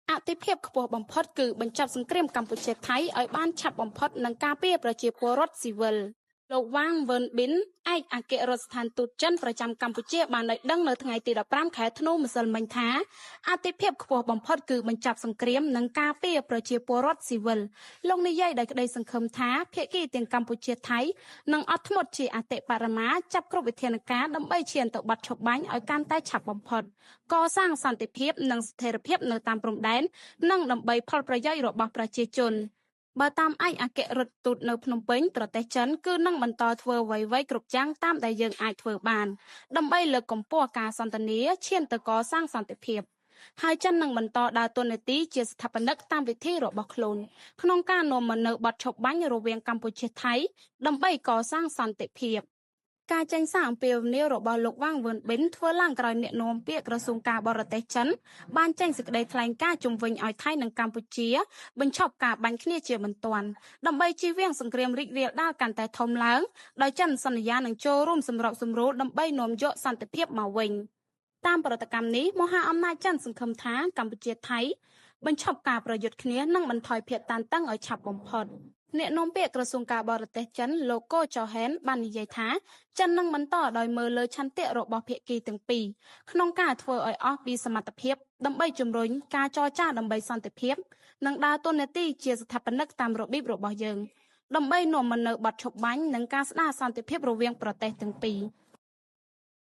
អតិភិបខ្ពស់បំផុតគឺបញ្ចប់សង្គ្រាមកម្ពុជាថៃឲ្យបានឆាប់បំផុតនិងការពារប្រជាពលរដ្ឋស៊ីវិលលោកវ៉ាងវ៉ឺនប៊ីនឯកអគ្គរដ្ឋស្ថានទូតចិនប្រចាំកម្ពុជាបានឲ្យដឹងនៅថ្ងៃទី15ខែធ្នូម្សិលមិញថាអតិភិបខ្ពស់បំផុតគឺបញ្ចប់សង្គ្រាមនិងការពារប្រជាពលរដ្ឋស៊ីវិលលោកនិយាយដោយក្តីសង្ឃឹមថាភាគីទាំងកម្ពុជាថៃនឹងអត់ធ្មត់ជាអតិបរមាចាប់គ្រប់វិធានការដើម្បីឈានទៅបទឈប់បាញ់ឲ្យកាន់តែឆាប់បំផុតកសាងសន្តិភាពនិងស្ថិរភាពនៅតាមព្រំដែននិងដើម្បីផលប្រយោជន៍របស់ប្រជាជនបើតាមឯកអគ្គរដ្ឋទូតនៅភ្នំពេញប្រទេសចិនគឺនឹងបន្តធ្វើអ្វីៗគ្រប់យ៉ាងតាមដែលយើងអាចធ្វើបានដើម្បីលើកកម្ពស់ការសន្ទនាឈានទៅកសាងសន្តិភាពហើយចិននឹងបន្តដើរតួនាទីជាស្ថាបនិកតាមវិធីរបស់ខ្លួនក្នុងការនាំមកនូវបទឈប់បាញ់រវាងកម្ពុជាថៃដើម្បីកសាងសន្តិភាពការចេញសារអំពាវនាវរបស់លោកវ៉ាងវ៉ឺនប៊ិនធ្វើឡើងក្រោយអ្នកនាំពាក្យក្រសួងការបរទេសចិនបានចេញសេចក្តីថ្លែងការណ៍ជំវិញឲ្យថៃនិងកម្ពុជាបញ្ឈប់ការបាញ់គ្នាជាបន្ទាន់ដើម្បីជៀសវាងសង្គ្រាមរីករាលដាលកាន់តែធំឡើងដោយចិនសន្យានឹងចូលរួមសម្របសម្រួលដើម្បីនាំយកសន្តិភាពមកវិញតាមប្រតិកម្មនេះមហាអំណាចចិនសង្ឃឹមថាកម្ពុជាថៃបញ្ឈប់ការប្រយុទ្ធគ្នានិងបន្ថយភាពតានតឹងឲ្យឆាប់បំផុតអ្នកនាំពាក្យក្រសួងការបរទេសចិនលោកកូចូហែនបាននិយាយថាចិននឹងបន្តដោយមើលលើឆន្ទៈរបស់ភាគីទាំងពីរក្នុងការធ្វើឲ្យអស់ពីសមត្ថភាពដើម្បីជំរុញការចរចាដើម្បីសន្តិភាពនិងដើរតួនាទីជាស្ថាបនិកតាមរបៀបរបស់យើងដើម្បីនាំមកនូវបទឈប់បាញ់និងការស្ដារសន្តិភាពរវាងប្រទេសទាំងពីរ